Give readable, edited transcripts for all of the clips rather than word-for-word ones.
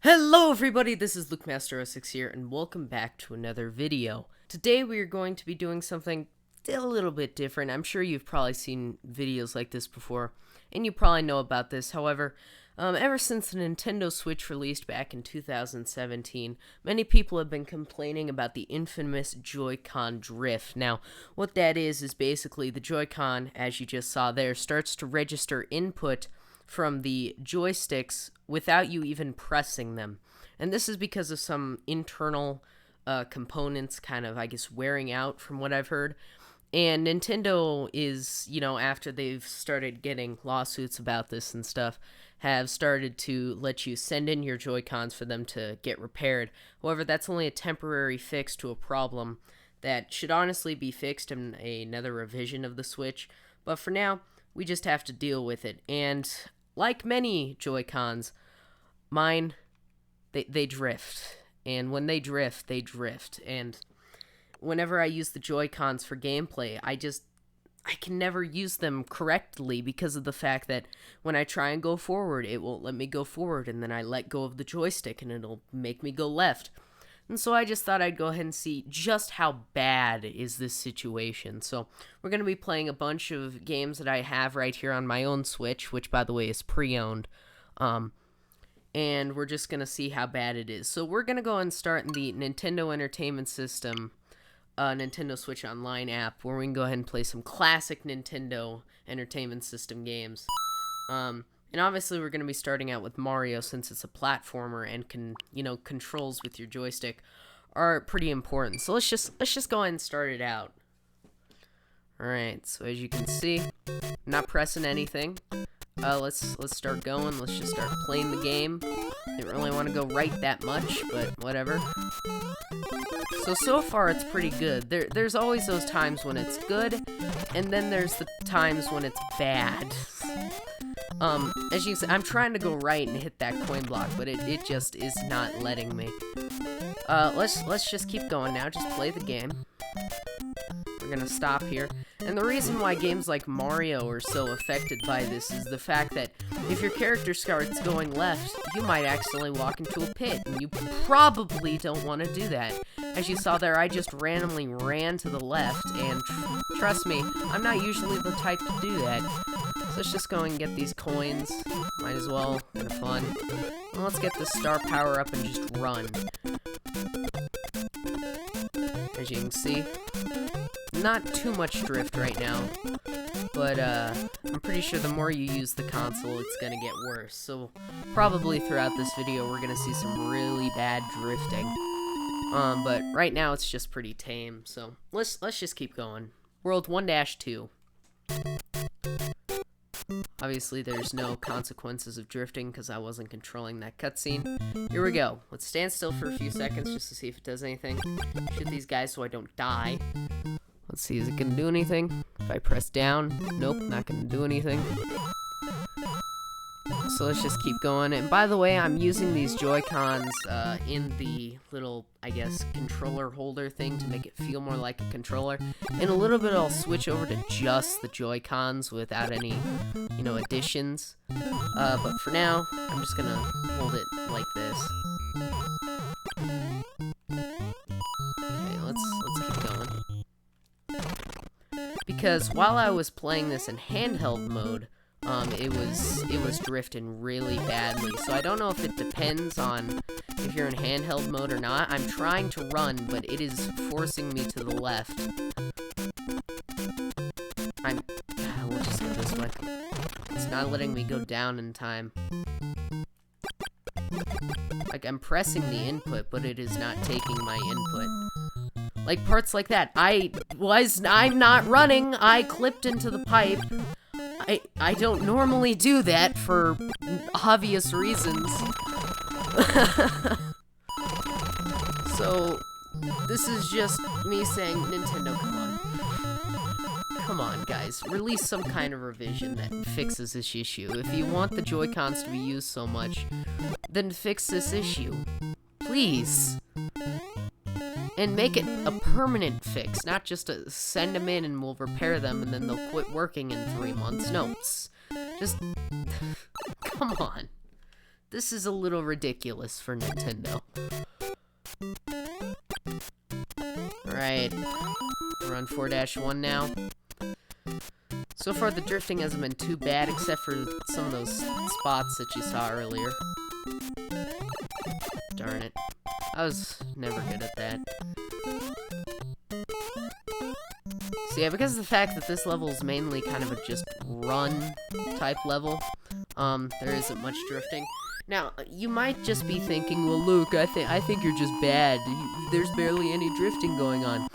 Hello everybody, this is LukeMaster06 here, and welcome back to another video. Today we are going to be doing something a little bit different. I'm sure you've probably seen videos like this before, and you probably know about this. However, ever since the Nintendo Switch released back in 2017, many people have been complaining about the infamous Joy-Con drift. Now, what that is basically the Joy-Con, as you just saw there, starts to register input from the joysticks without you even pressing them. And this is because of some internal components kind of, I guess, wearing out from what I've heard. And Nintendo is, after they've started getting lawsuits about this and stuff, have started to let you send in your Joy-Cons for them to get repaired. However, that's only a temporary fix to a problem that should honestly be fixed in another revision of the Switch. But for now, we just have to deal with it. And like many Joy-Cons, mine, they drift. And when they drift, they drift. And whenever I use the Joy-Cons for gameplay, I can never use them correctly because of the fact that when I try and go forward, it won't let me go forward. And then I let go of the joystick and it'll make me go left. And so I just thought I'd go ahead and see just how bad is this situation. So we're going to be playing a bunch of games that I have right here on my own Switch, which, by the way, is pre-owned. And we're just going to see how bad it is. So we're going to go and start in the Nintendo Entertainment System, Nintendo Switch Online app, where we can go ahead and play some classic Nintendo Entertainment System games. And obviously we're going to be starting out with Mario since it's a platformer and controls with your joystick are pretty important. So let's just go ahead and start it out. All right. So as you can see, I'm not pressing anything. Let's start going. Let's just start playing the game. Didn't really want to go right that much, but whatever. So far it's pretty good. There's always those times when it's good, and then there's the times when it's bad. As you can see, I'm trying to go right and hit that coin block, but it just is not letting me. Let's just keep going now. Just play the game. We're gonna stop here. And the reason why games like Mario are so affected by this is the fact that if your character starts going left, you might accidentally walk into a pit, and you probably don't want to do that. As you saw there, I just randomly ran to the left, and trust me, I'm not usually the type to do that. So let's just go and get these coins. Might as well. Kind of fun. And let's get the star power up and just run. As you can see, not too much drift right now, but I'm pretty sure the more you use the console, it's gonna get worse. So probably throughout this video, we're gonna see some really bad drifting. But right now it's just pretty tame. So let's just keep going. World 1-2. Obviously, there's no consequences of drifting because I wasn't controlling that cutscene. Here we go. Let's stand still for a few seconds just to see if it does anything. Shoot these guys so I don't die. Let's see, is it gonna do anything? If I press down, nope, not gonna do anything. So let's just keep going. And by the way, I'm using these Joy-Cons in the little, I guess, controller holder thing to make it feel more like a controller. In a little bit, I'll switch over to just the Joy-Cons without any, additions. But for now, I'm just gonna hold it like this. Okay, let's keep going. Because while I was playing this in handheld mode, it was drifting really badly. So I don't know if it depends on if you're in handheld mode or not. I'm trying to run, but it is forcing me to the left. We'll just go this way. It's not letting me go down in time. Like, I'm pressing the input, but it is not taking my input. Like, parts like that. I'm not running. I clipped into the pipe. I don't normally do that for obvious reasons. So, this is just me saying, Nintendo, come on. Come on, guys. Release some kind of revision that fixes this issue. If you want the Joy-Cons to be used so much, then fix this issue. Please. And make it a permanent fix, not just a send them in and we'll repair them and then they'll quit working in 3 months. No, just come on. This is a little ridiculous for Nintendo. Alright, we're on 4-1 now. So far the drifting hasn't been too bad, except for some of those spots that you saw earlier. Darn it. I was never good at that. So yeah, because of the fact that this level is mainly kind of a just run type level, there isn't much drifting. Now, you might just be thinking, well, Luke, I think you're just bad. There's barely any drifting going on.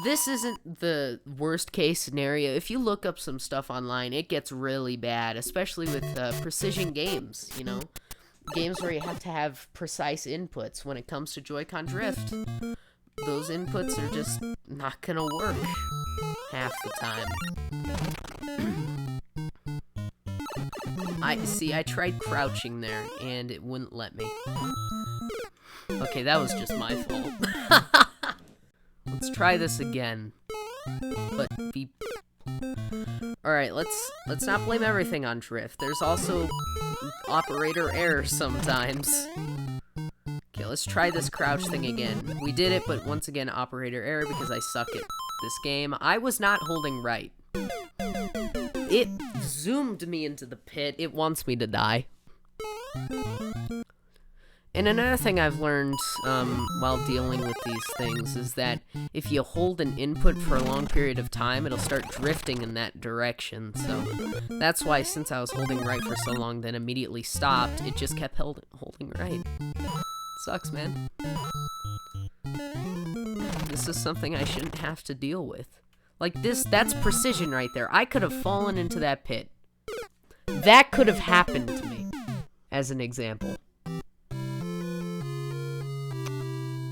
This isn't the worst case scenario. If you look up some stuff online, it gets really bad, especially with precision games, you know? Games where you have to have precise inputs when it comes to Joy-Con drift. Those inputs are just not gonna work half the time. I tried crouching there, and it wouldn't let me. Okay, that was just my fault. Let's try this again. But be... Alright, let's not blame everything on drift. There's also operator error sometimes. Okay, let's try this crouch thing again. We did it, but once again, operator error because I suck at this game. I was not holding right. It zoomed me into the pit. It wants me to die. And another thing I've learned while dealing with these things is that if you hold an input for a long period of time, it'll start drifting in that direction. So that's why, since I was holding right for so long, then immediately stopped, it just kept holding right. Sucks, man. This is something I shouldn't have to deal with. Like this, that's precision right there. I could have fallen into that pit. That could have happened to me, as an example.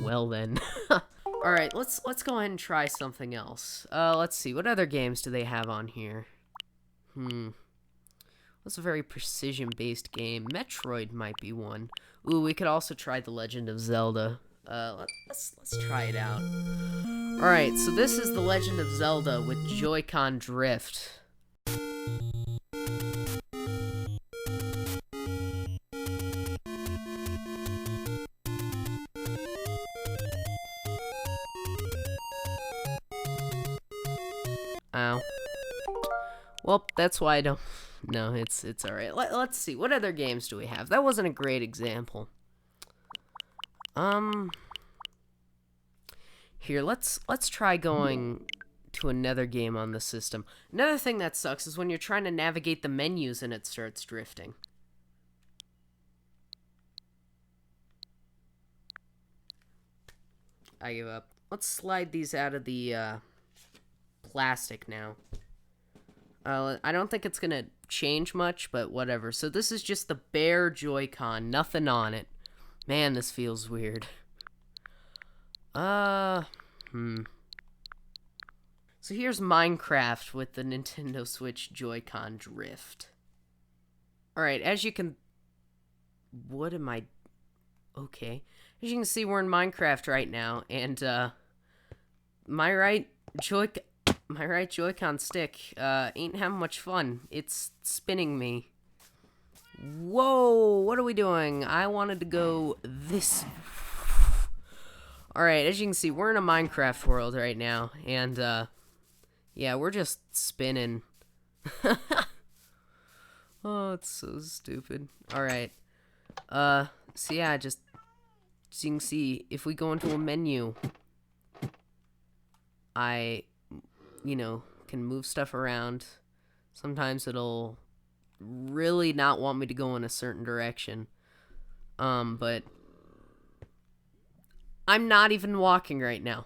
Well then. Alright, let's go ahead and try something else. Let's see, what other games do they have on here? What's a very precision-based game? Metroid might be one. Ooh, we could also try The Legend of Zelda. Let's try it out. Alright, so this is The Legend of Zelda with Joy-Con drift. Ow. Well, that's why I don't... No, it's alright. Let's see. What other games do we have? That wasn't a great example. Here, let's try going to another game on the system. Another thing that sucks is when you're trying to navigate the menus and it starts drifting. I give up. Let's slide these out of the plastic now. I don't think it's gonna change much, but whatever. So this is just the bare Joy-Con, nothing on it. Man, this feels weird. So here's Minecraft with the Nintendo Switch Joy-Con drift. Alright, as you can... What am I... Okay. As you can see, we're in Minecraft right now, and, my right Joy-Con stick, ain't having much fun. It's spinning me. Whoa, what are we doing? I wanted to go this... Alright, as you can see, we're in a Minecraft world right now, and, yeah, we're just spinning. Oh, it's so stupid. Alright. So yeah, just... So you can see, if we go into a menu, I, you know, can move stuff around. Sometimes it'll really not want me to go in a certain direction. But I'm not even walking right now.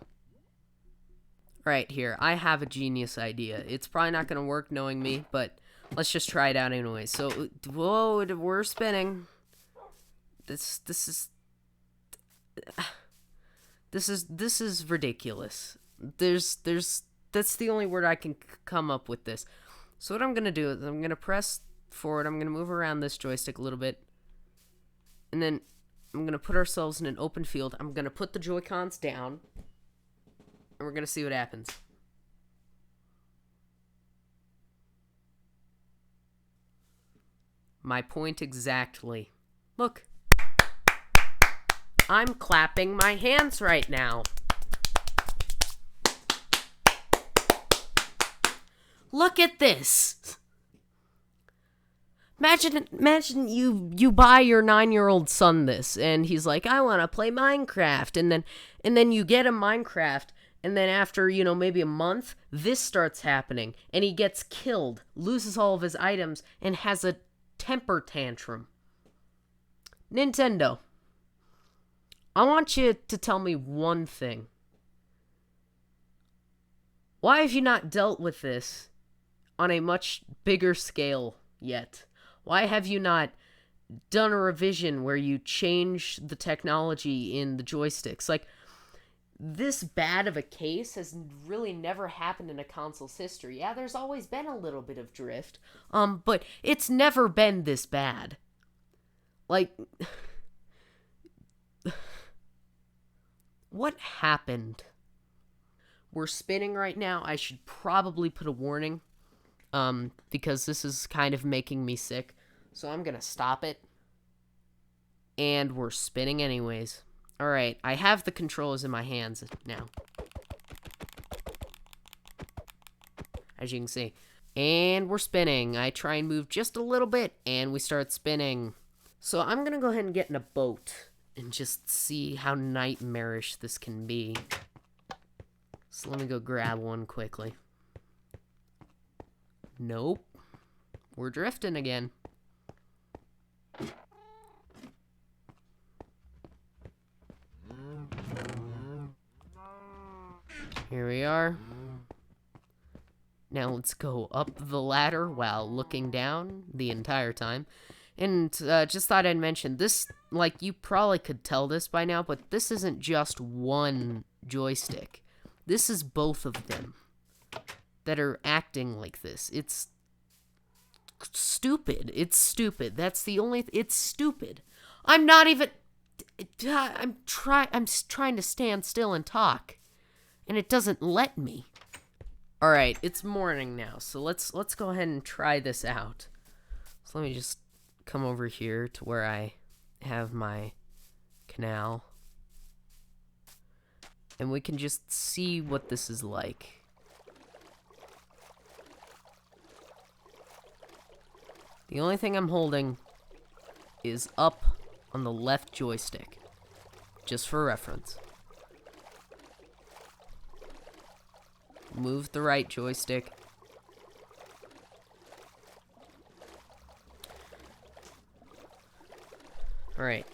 Right here, I have a genius idea. It's probably not going to work knowing me, but let's just try it out anyway. So, whoa, we're spinning. This is ridiculous. That's the only word I can come up with this. So what I'm going to do is I'm going to press forward. I'm going to move around this joystick a little bit. And then I'm going to put ourselves in an open field. I'm going to put the Joy-Cons down. And we're going to see what happens. My point exactly. Look. I'm clapping my hands right now. Look at this. Imagine you buy your 9-year-old son this, and he's like, I want to play Minecraft, and then you get him Minecraft, and then after, maybe a month, this starts happening, and he gets killed, loses all of his items, and has a temper tantrum. Nintendo, I want you to tell me one thing. Why have you not dealt with this on a much bigger scale yet? Why have you not done a revision where you change the technology in the joysticks? Like, this bad of a case has really never happened in a console's history. Yeah, there's always been a little bit of drift, but it's never been this bad. Like, what happened? We're spinning right now. I should probably put a warning, because this is kind of making me sick. So I'm gonna stop it. And we're spinning anyways. Alright, I have the controls in my hands now, as you can see. And we're spinning. I try and move just a little bit, and we start spinning. So I'm gonna go ahead and get in a boat and just see how nightmarish this can be. So let me go grab one quickly. Nope. We're drifting again. Here we are. Now let's go up the ladder while looking down the entire time. And just thought I'd mention this, like, you probably could tell this by now, but this isn't just one joystick. This is both of them that are acting like this. It's stupid. It's stupid. That's the only... It's stupid. I'm not even... I'm trying to stand still and talk, and it doesn't let me. All right, it's morning now, so let's go ahead and try this out. So let me just come over here to where I have my canal, and we can just see what this is like. The only thing I'm holding is up on the left joystick, just for reference. Move the right joystick. Alright,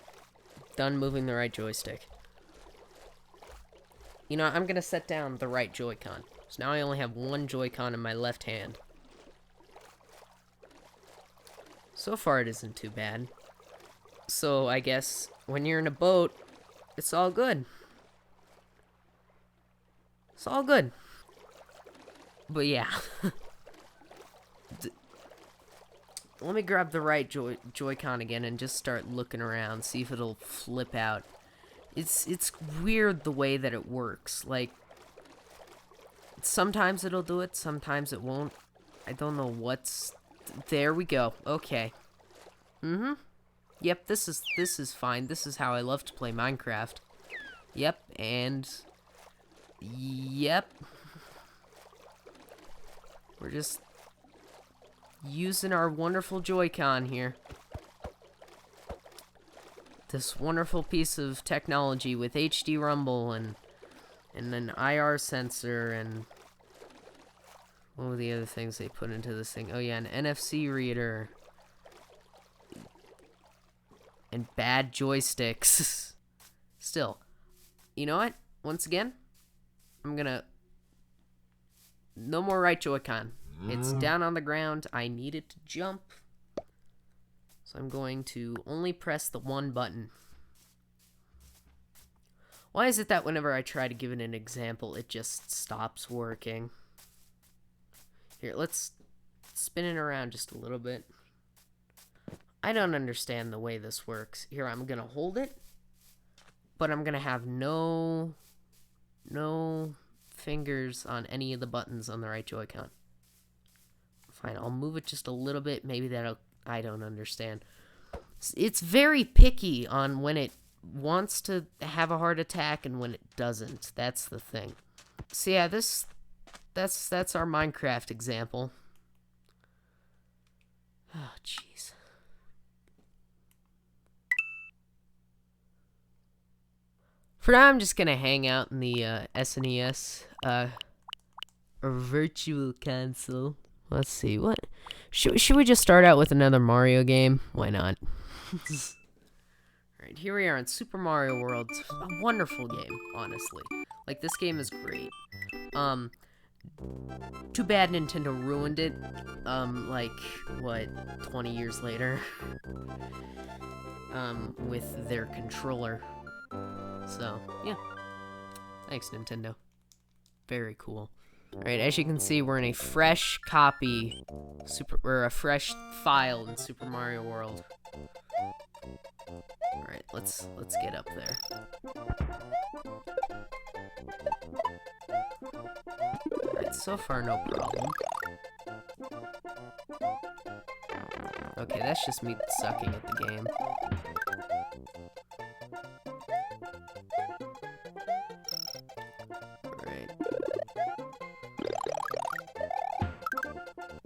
done moving the right joystick. You know, I'm gonna set down the right Joy-Con. So now I only have one Joy-Con in my left hand. So far it isn't too bad. So I guess when you're in a boat, it's all good. It's all good. But yeah. Let me grab the right Joy-Con again and just start looking around, see if it'll flip out. It's weird the way that it works. Like, sometimes it'll do it, sometimes it won't. I don't know what's... There we go. Okay. Yep, this is fine. This is how I love to play Minecraft. Yep, and... Yep. We're just using our wonderful Joy-Con here. This wonderful piece of technology with HD Rumble and an IR sensor and what were the other things they put into this thing? Oh yeah, an NFC reader. And bad joysticks. Still, you know what? Once again, I'm gonna... No more right Joy-Con. It's down on the ground. I need it to jump. So I'm going to only press the one button. Why is it that whenever I try to give it an example, it just stops working? Here, let's spin it around just a little bit. I don't understand the way this works. Here, I'm gonna hold it, but I'm gonna have no fingers on any of the buttons on the right Joy-Con. Fine, I'll move it just a little bit. Maybe that'll... I don't understand. It's very picky on when it wants to have a heart attack and when it doesn't. That's the thing. So yeah, that's our Minecraft example. Oh, jeez. For now, I'm just gonna hang out in the SNES Virtual Console. Let's see, what should we just start out with another Mario game? Why not? Alright, here we are in Super Mario World. It's a wonderful game, honestly. Like, this game is great. Too bad Nintendo ruined it, like, what, 20 years later? With their controller. So, yeah. Thanks, Nintendo. Very cool. Alright, as you can see, we're in a fresh copy, or a fresh file in Super Mario World. Alright, let's get up there. Alright, so far no problem. Okay, that's just me sucking at the game.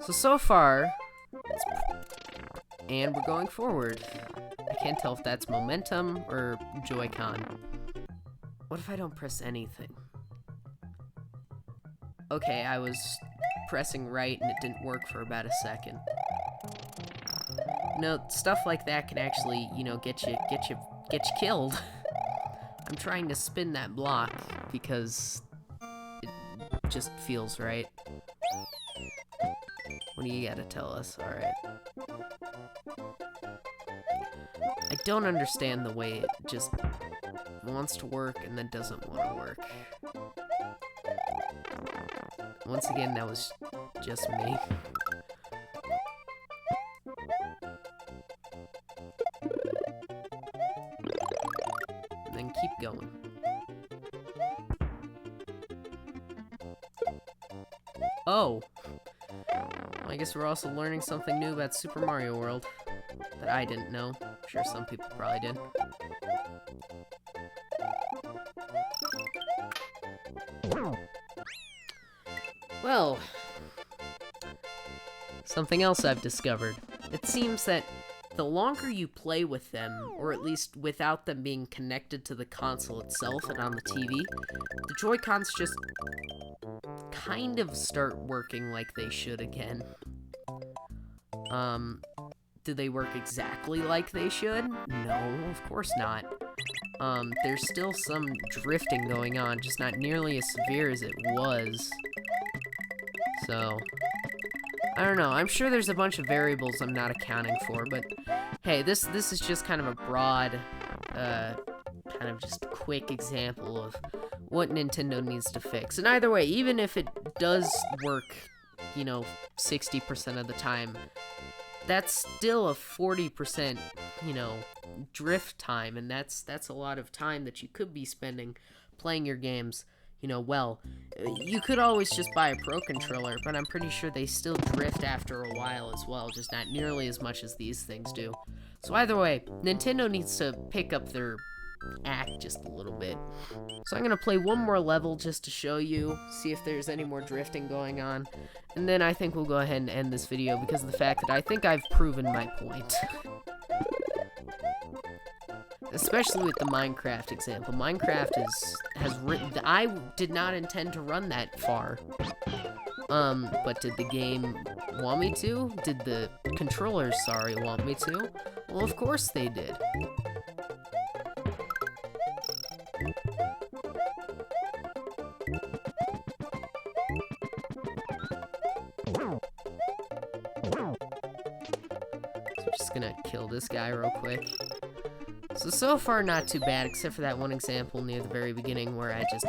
So far, and we're going forward. I can't tell if that's momentum or Joy-Con. What if I don't press anything? Okay, I was pressing right and it didn't work for about a second. You know, stuff like that can actually, you know, get you killed. I'm trying to spin that block because it just feels right. What do you gotta tell us? Alright. I don't understand the way it just wants to work and then doesn't want to work. Once again, that was just me. And then keep going. Oh! I guess we're also learning something new about Super Mario World that I didn't know. I'm sure some people probably did. Well, something else I've discovered. It seems that the longer you play with them, or at least without them being connected to the console itself and on the TV, the Joy-Cons just kind of start working like they should again. Do they work exactly like they should? No, of course not. There's still some drifting going on, just not nearly as severe as it was. So, I don't know. I'm sure there's a bunch of variables I'm not accounting for, but hey, this is just kind of a broad, kind of just quick example of what Nintendo needs to fix. And either way, even if it does work, you know, 60% of the time, that's still a 40%, you know, drift time, and that's a lot of time that you could be spending playing your games, you know, well. You could always just buy a Pro Controller, but I'm pretty sure they still drift after a while as well, just not nearly as much as these things do. So either way, Nintendo needs to pick up their act just a little bit. So I'm gonna play one more level just to show you, see if there's any more drifting going on, and then I think we'll go ahead and end this video because of the fact that I think I've proven my point. Especially with the Minecraft example. Minecraft has written. I did not intend to run that far. But did the game want me to? Did the controllers, sorry, want me to? Well, of course they did. So I'm just gonna kill this guy real quick. So far not too bad, except for that one example near the very beginning where I just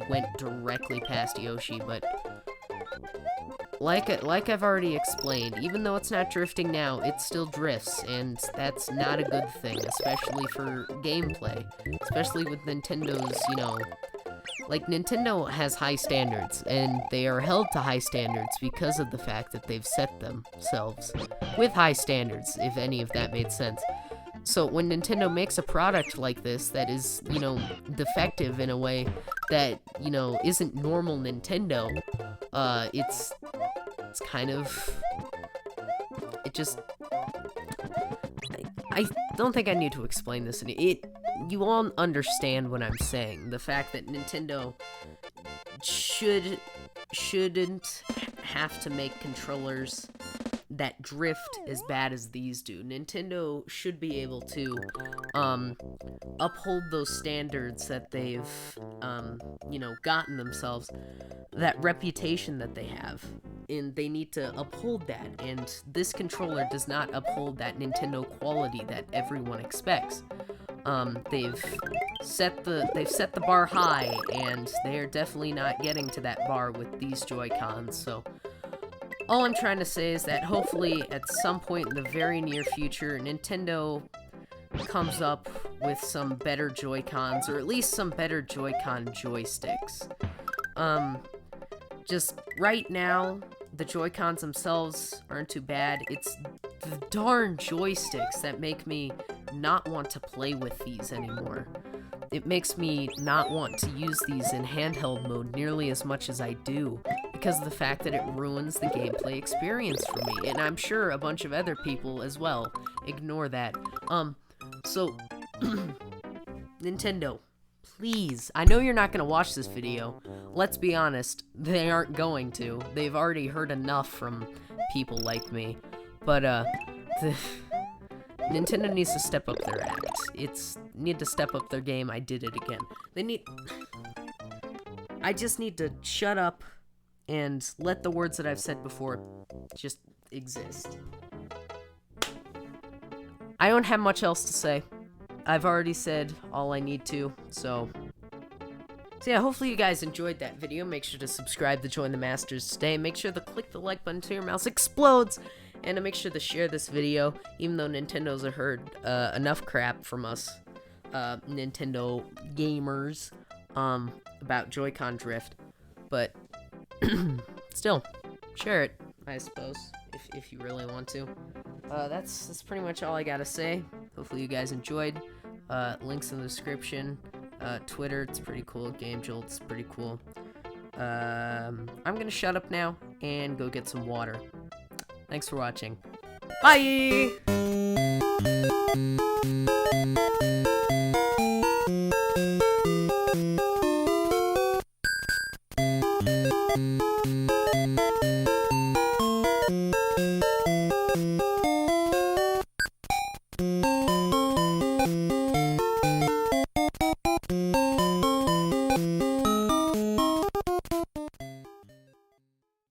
went directly past Yoshi, but like I've already explained, even though it's not drifting now, it still drifts, and that's not a good thing, especially for gameplay, especially with Nintendo's, you know, like, Nintendo has high standards, and they are held to high standards because of the fact that they've set themselves with high standards, if any of that made sense. So when Nintendo makes a product like this that is, you know, defective in a way that, you know, isn't normal Nintendo, it's kind of, it just, I don't think I need to explain this. You all understand what I'm saying. The fact that Nintendo shouldn't have to make controllers that drift as bad as these do. Nintendo should be able to uphold those standards that they've you know, gotten themselves, that reputation that they have, and they need to uphold that. And this controller does not uphold that Nintendo quality that everyone expects. They've set the bar high, and they are definitely not getting to that bar with these Joy-Cons. So all I'm trying to say is that hopefully at some point in the very near future, Nintendo comes up with some better Joy-Cons, or at least some better Joy-Con joysticks. Just right now, the Joy-Cons themselves aren't too bad. It's the darn joysticks that make me not want to play with these anymore. It makes me not want to use these in handheld mode nearly as much as I do, because of the fact that it ruins the gameplay experience for me, and I'm sure a bunch of other people as well. Ignore that. So, Nintendo, please, I know you're not gonna watch this video. Let's be honest, they aren't going to. They've already heard enough from people like me. But, Nintendo needs to step up their act. Need to step up their game. I did it again. I just need to shut up and let the words that I've said before just exist. I don't have much else to say. I've already said all I need to, so yeah, hopefully you guys enjoyed that video. Make sure to subscribe to join the Masters today. Make sure to click the like button until your mouse explodes, and to make sure to share this video, even though Nintendo's heard enough crap from us, Nintendo gamers, about Joy-Con drift. But still, share it, I suppose, if you really want to. That's pretty much all I gotta say. Hopefully you guys enjoyed. Links in the description. Twitter, it's pretty cool. Game Jolt, it's pretty cool. I'm gonna shut up now and go get some water. Thanks for watching. Bye!